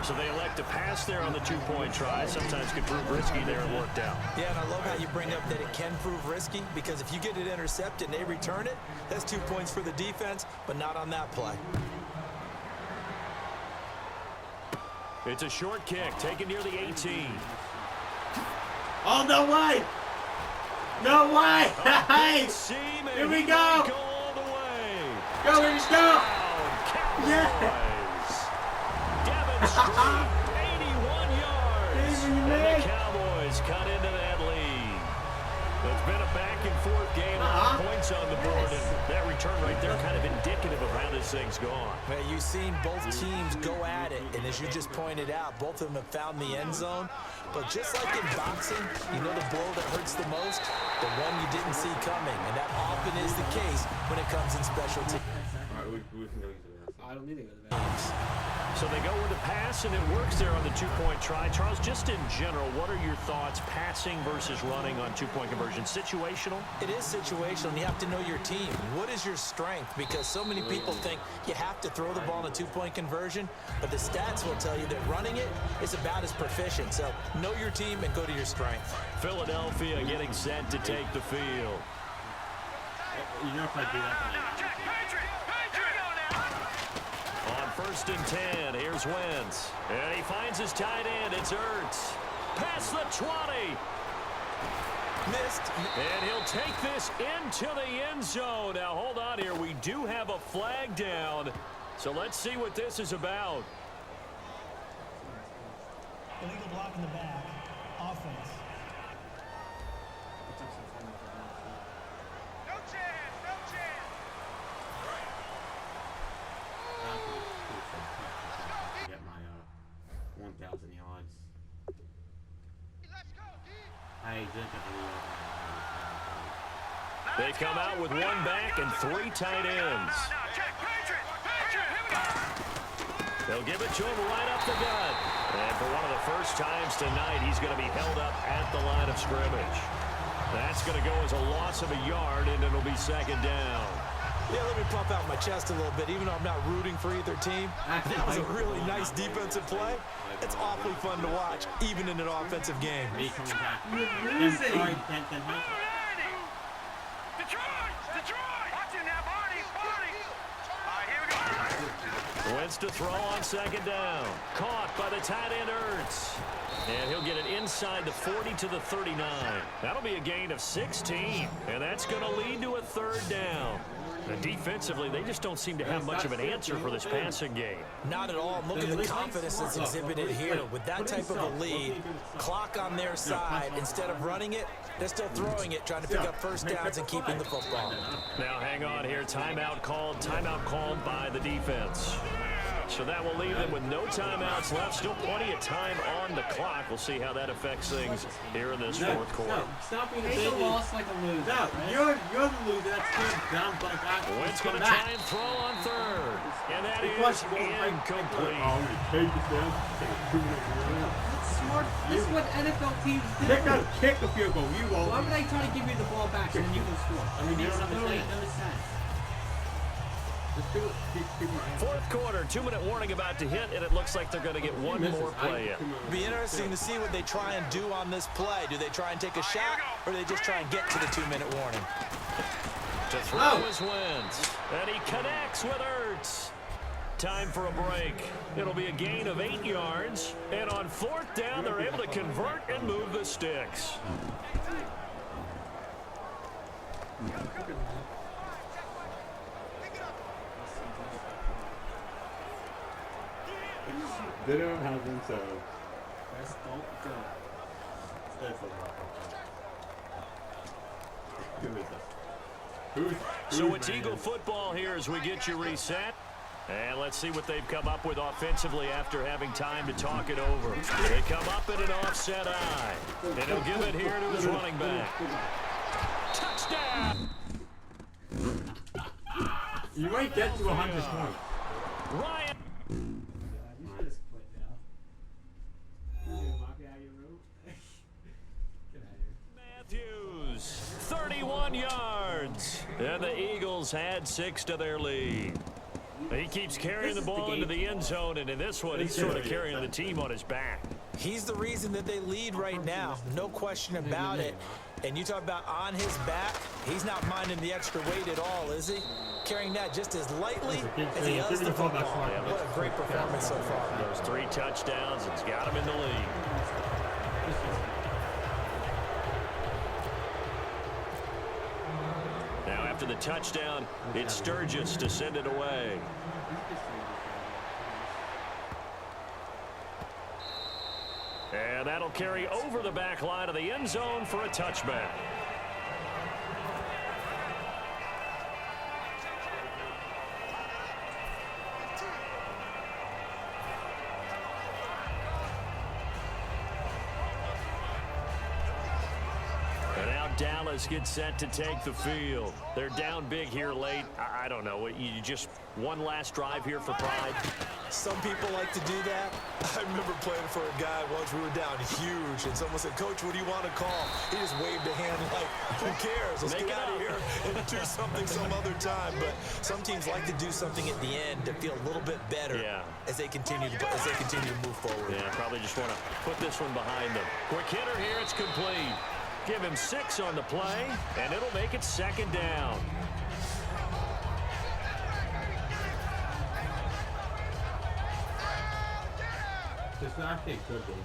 So they elect to pass there on the 2-point try. Sometimes can prove risky there and worked out. Yeah, and I love how you bring up that it can prove risky, because if you get it intercepted and they return it, that's 2 points for the defense, but not on that play. It's a short kick taken near the 18. Oh, no way! No way! Hey! Seam, Here we he go! might go all the way. Go, let's go! Cowboys. Yeah! Devin Street, 81 yards. Easy, And man. the Cowboys cut into that lead. It's been a back-and-forth game. A lot of points on the board, and that return right there kind of indicative of how this thing's gone. Man, you've seen both teams go at it, and as you just pointed out, both of them have found the end zone. But just like in boxing, you know the blow that hurts the most? The one you didn't see coming, and that often is the case when it comes in special teams. I don't need to go to the bathroom. So they go with the pass, and it works there on the 2-point try. Charles, just in general, what are your thoughts passing versus running on 2-point conversion? Situational? It is situational, and you have to know your team. What is your strength? Because so many people think you have to throw the ball in a 2-point conversion, but the stats will tell you that running it is about as proficient. So know your team and go to your strength. Philadelphia getting set to take the field. You know if I do that, On 1st and 10, here's Wentz. And he finds his tight end. It's Ertz. Past the 20. Missed. And he'll take this into the end zone. Now, hold on here. We do have a flag down. So let's see what this is about. Illegal block in the back. Offense. No chance, no chance. Get my 1,000 yards. Let's go, D. I did They come out with 1 back and 3 tight ends. Now, check, Patriot, here we go. They'll give it to him right up the gut. And for one of the first times tonight, he's going to be held up at the line of scrimmage. That's going to go as a loss of a yard, and it'll be 2nd down. Yeah, let me pump out my chest a little bit, even though I'm not rooting for either team. That was a really nice defensive play. It's awfully fun to watch, even in an offensive game. Me coming back. Detroit, Detroit. Watching now, Barney. All right, here we go. Wentz to throw on 2nd down. Caught by the tight end Ertz. And he'll get it inside the 40 to the 39. That'll be a gain of 16. And that's going to lead to a 3rd down. Defensively, they just don't seem to have much of an answer for this passing game. Not at all. Look at the confidence that's exhibited here. With that type of a lead, clock on their side, instead of running it, they're still throwing it, trying to pick up first downs and keeping the football. Now, hang on here. Timeout called by the defense. So that will leave them with no timeouts left. Still plenty of time on the clock. We'll see how that affects things here in this fourth quarter. Stop being Make a loss like a loser. No, right? you're the loser. That's good. Down like that. Wynn's going to try and throw on third. And that is incomplete. That's smart. This is what NFL teams do. Kick the field goal. You won't. Why would I try to give you the ball back and then you can score? I mean, you don't Literally understand. no sense. Fourth quarter, 2-minute warning about to hit, and it looks like they're going to get one more play in. It'll be interesting to see what they try and do on this play. Do they try and take a shot, or do they just try and get to the 2-minute warning? To throw is Wentz, and he connects with Ertz. Time for a break. It'll be a gain of 8 yards, and on fourth down, they're able to convert and move the sticks. They don't have them, so. Let's don't go. So it's Eagle football here as we get you reset. And let's see what they've come up with offensively after having time to talk it over. They come up in an offset eye. And he'll give it here to his running back. Touchdown! You might get to 100 points. Ryan. You should just quit now. You gonna walk out of your room? Get out of here. Matthews, 31 yards. And the Eagles had 6 to their lead. He keeps carrying the ball into the end zone, and in this one, he's sort of carrying the team on his back. He's the reason that they lead right now. No question about it. And you talk about on his back, he's not minding the extra weight at all, is he? Carrying that just as lightly as he does the football. What a great performance so far. Those 3 touchdowns, it's got him in the lead. Now after the touchdown, it's Sturgis to send it away. And that'll carry over the back line of the end zone for a touchback. And now Dallas gets set to take the field. They're down big here late. I don't know. You just one last drive here for pride. Some people like to do that. I remember playing for a guy once. We were down huge, and someone said, "Coach, what do you want to call?" He just waved a hand like, "Who cares? Let's get out of here and do something some other time." But some teams like to do something at the end to feel a little bit better as they continue to move forward. Yeah, probably just want to put this one behind them. Quick hitter here. It's complete. Give him 6 on the play, and it'll make it second down. It's actually a good game.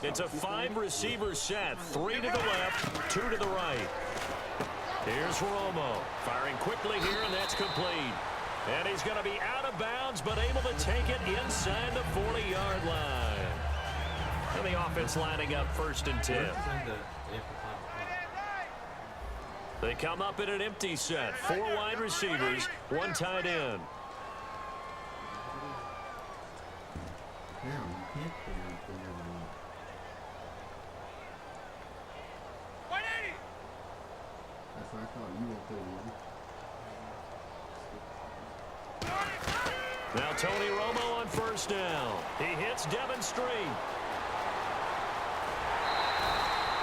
It's a 5-receiver set. 3 to the left, 2 to the right. Here's Romo. Firing quickly here, and that's complete. And he's going to be out of bounds, but able to take it inside the 40-yard line. And the offense lining up 1st and 10. They come up in an empty set. 4 wide receivers, 1 tight end. That's what I thought. You won't play easy. Now Tony Romo on 1st down. He hits Devon Street.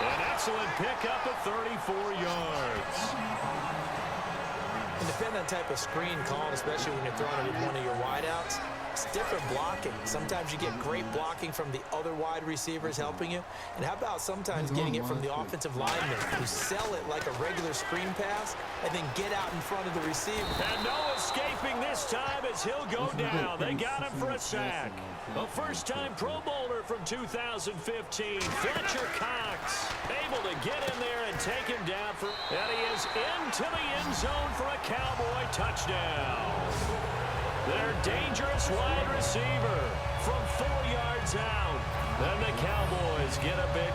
An excellent pickup of 34 yards. And depending on the type of screen called, especially when you're throwing it with one of your wideouts, it's different blocking. Sometimes you get great blocking from the other wide receivers helping you. And how about sometimes getting it from the offensive linemen who sell it like a regular screen pass and then get out in front of the receiver. And no escaping this time as he'll go down. They got him for a sack. A first-time Pro Bowler from 2015, Fletcher Cox, able to get in there and take him down for, and he is into the end zone for a Cowboy touchdown. Their dangerous wide receiver from 4 yards out. Then the Cowboys get a big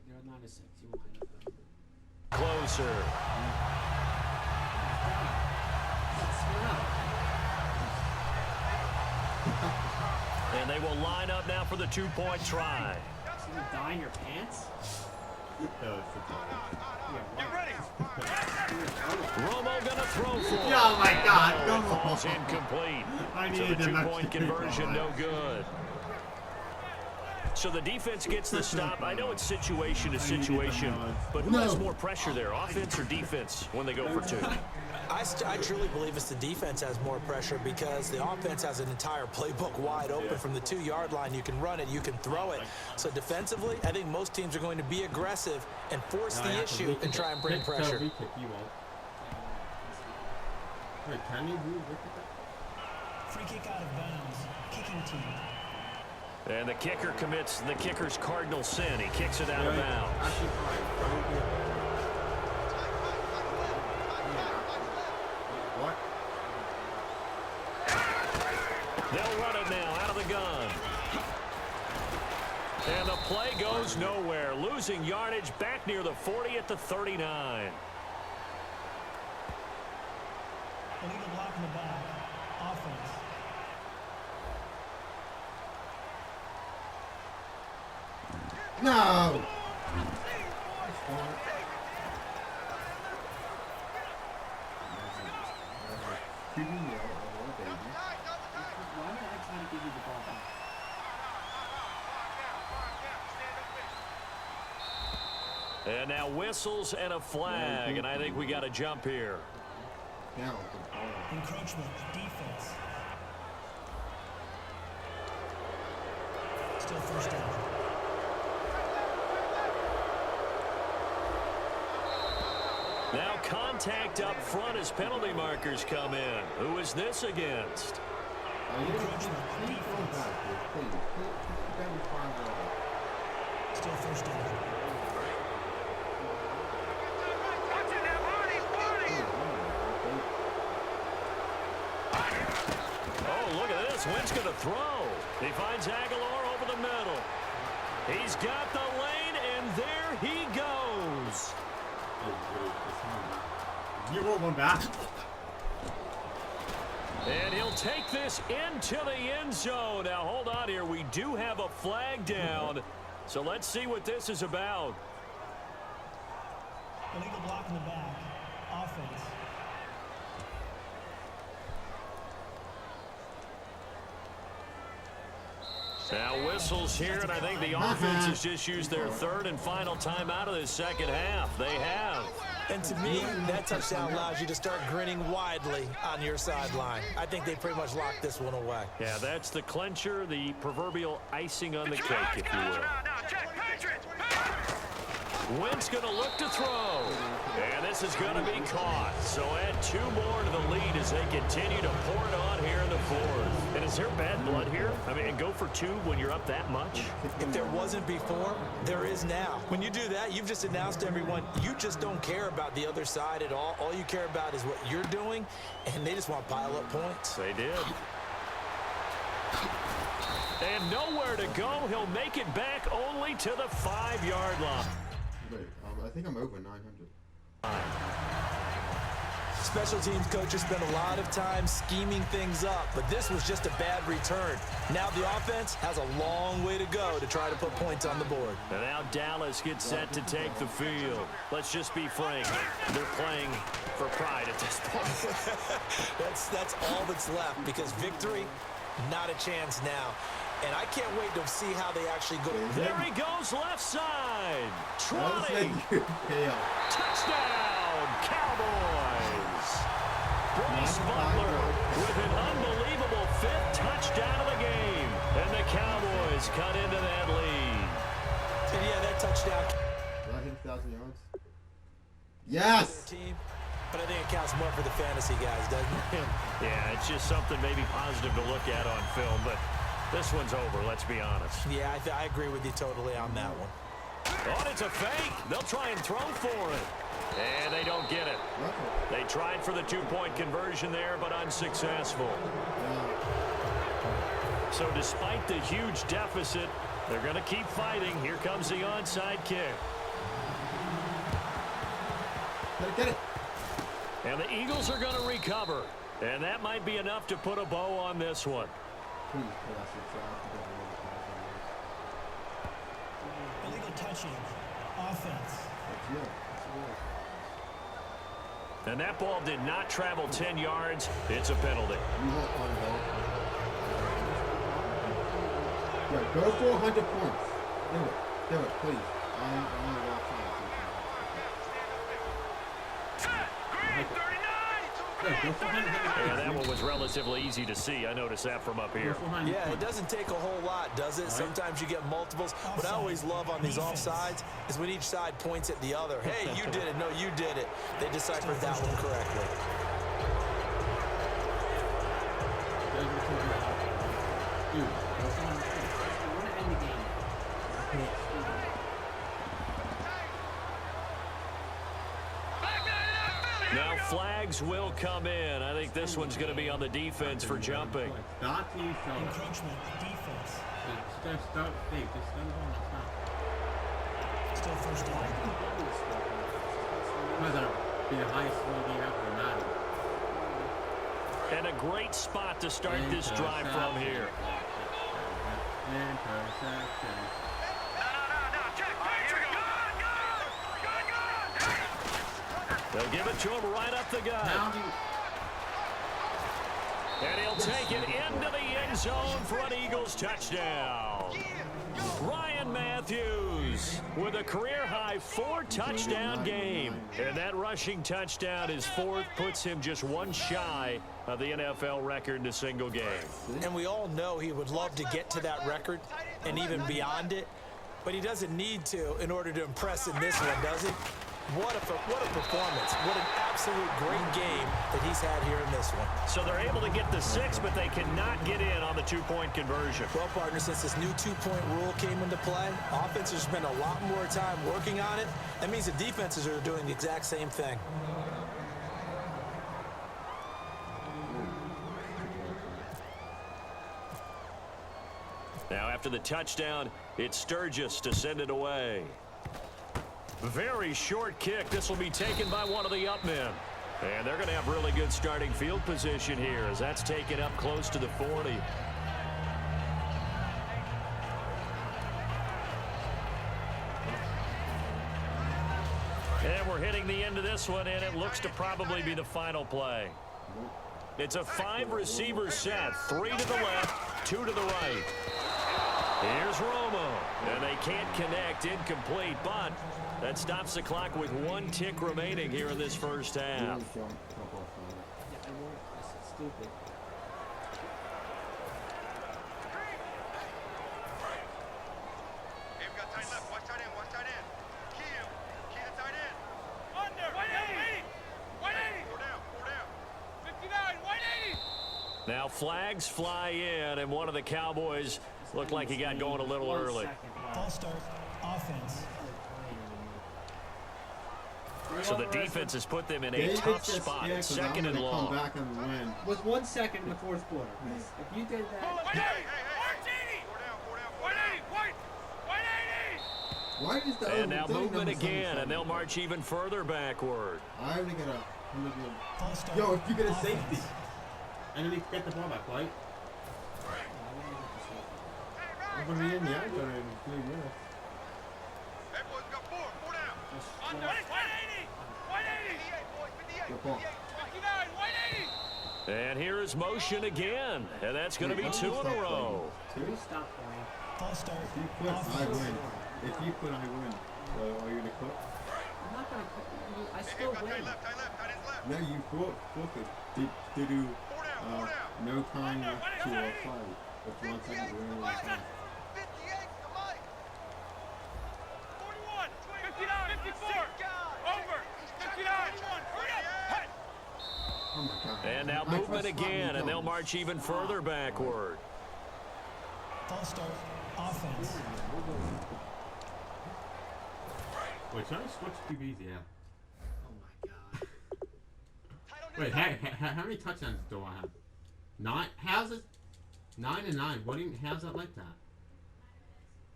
They're not as sexy lineup. closer. And they will line up now for the 2-point try. See you dye in your pants? Get ready. Romo gonna throw for it. Oh my God! Oh, Come it falls on. incomplete. I So the needed them 2-point actually. conversion, no good. So the defense gets the stop. I know it's situation to situation, but who has more pressure there, offense or defense, when they go for 2? I truly believe it's the defense has more pressure because the offense has an entire playbook wide open from the 2-yard line. You can run it, you can throw it. So defensively, I think most teams are going to be aggressive and force the issue and try and bring pressure. Wait, can you do Free kick out of bounds. Kicking team. And the kicker commits the kicker's cardinal sin. He kicks it out of bounds. What? They'll run it now out of the gun. And the play goes nowhere. Losing yardage back near the 40 at the 39. Illegal block in the back. Offense. No! Why did I try to give you the ball back? And now whistles and a flag, and I think we got to jump here. Encroachment. Defense. Still first down. Now contact up front as penalty markers come in. Who is this against? Still first down. Watching that body, body. Oh, look at this. Wentz going to throw. He finds Aguilar over the middle. He's got the lane, and there he goes. You roll one back. And he'll take this into the end zone. Now, hold on here. We do have a flag down. So let's see what this is about. Illegal block in the back. Offense. Now whistles here, and I think the offense has just used their third and final time out of this second half. They have. And to me, that touchdown allows you to start grinning widely on your sideline. I think they pretty much locked this one away. Yeah, that's the clincher, the proverbial icing on the cake, if you will. Now, Jack, Patriots. Wentz going to look to throw. And this is going to be caught. So add 2 more to the lead as they continue to pour it on here in the fourth. And is there bad blood here? I mean, and go for 2 when you're up that much? If there wasn't before, there is now. When you do that, you've just announced to everyone, you just don't care about the other side at all. All you care about is what you're doing, and they just want to pile up points. They did. And nowhere to go. He'll make it back only to the 5-yard line. Wait, I think I'm over 900. Special teams coaches spend a lot of time scheming things up, but this was just a bad return. Now the offense has a long way to go to try to put points on the board. And now Dallas gets set to take the field. Let's just be frank. They're playing for pride at this point. That's all that's left because victory, not a chance now. And I can't wait to see how they actually go. There he goes, left side. Trotting. Touchdown, Cowboys. Bruce Butler with an unbelievable 5th touchdown of the game. And the Cowboys cut into that lead. And yeah, that touchdown. 1,000 yards. Yes! Team, but I think it counts more for the fantasy guys, doesn't it? Yeah, it's just something maybe positive to look at on film, but This one's over, let's be honest. Yeah, I agree with you totally on that one. Oh, and it's a fake. They'll try and throw for it. And they don't get it. They tried for the two-point conversion there, but unsuccessful. So despite the huge deficit, they're going to keep fighting. Here comes the onside kick. Get it. And the Eagles are going to recover. And that might be enough to put a bow on this one. Illegal touching. Offense. And that ball did not travel 10 yards. It's a penalty. Yeah, go for 100 points. Do it, please. Yeah, that one was relatively easy to see. I noticed that from up here. Yeah, it doesn't take a whole lot, does it? Sometimes you get multiples. What I always love on these offsides is when each side points at the other. Hey, you did it. No, you did it. They deciphered that one correctly. Now flags will come in. I think this one's going to be on the defense for jumping. Encroachment. Defense. Start big. Just stand on the top. Still first down. Might as well be the highest scoring game ever in Madden. And a great spot to start this drive from here. Interception. They'll give it to him right up the gut. And he'll take it into the end zone for an Eagles touchdown. Ryan Matthews with a career-high 4-touchdown game. And that rushing touchdown, his fourth, puts him just one shy of the NFL record in a single game. And we all know he would love to get to that record and even beyond it. But he doesn't need to in order to impress in this one, does he? What a performance. What an absolute great game that he's had here in this one. So they're able to get the 6, but they cannot get in on the two-point conversion. Well, partner, since this new two-point rule came into play, offense has spent a lot more time working on it. That means the defenses are doing the exact same thing. Now after the touchdown, it's Sturgis to send it away. Very short kick. This will be taken by one of the up men. And they're going to have really good starting field position here as that's taken up close to the 40. And we're hitting the end of this one, and it looks to probably be the final play. It's a 5-receiver set. 3 to the left, 2 to the right. Here's Romo, and they can't connect, incomplete, but that stops the clock with 1 tick remaining here in this first half. Now flags fly in, and one of the Cowboys looked like he got going a little early. False start. Offense. So the defense has put them in a tough spot. It's 2nd and long. Come back and win. With 1 second in the fourth quarter. If you did that. Why is the And now movement again, and they'll march even further backward. I already got a False start. Yo, if you get a Offense. safety. And then you get the ball back, right? I'm going to be in the end zone in 3 minutes. Everyone's got 4 down. Under 180. 180. Good ball. 59, 180. And here is motion again, and that's going to be 2 in a row. Stop playing. False start. If you quit, I Offense. win. If you quit, I win. So are you going to quit? I'm not going to. I still win. Tight left, tight left. No, you forfeit. Did you no time to play? If 1 second remaining on time. 41, 59, 54. Over. 59. Hey. Oh my God. And now I movement pressed button, again, and go. they'll march even further backward. False start. Offense. Wait, should I switch QBs? Yeah. Oh my god. Wait, how many touchdowns do I have? 9? How's it? 9 and 9. What do you? How's that like that?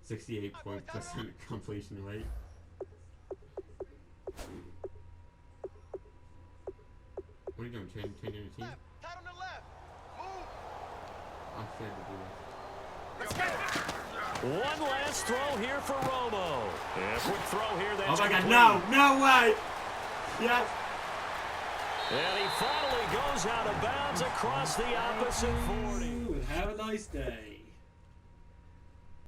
68% completion rate. What are you doing? Changing your team? Tight on the left. Move. I'm scared to do Let's get it. One last throw here for Romo. And a quick throw here. this. That's Oh my God! complete. No way! Yes. And he finally goes out of bounds across the opposite 40. Ooh, have a nice day.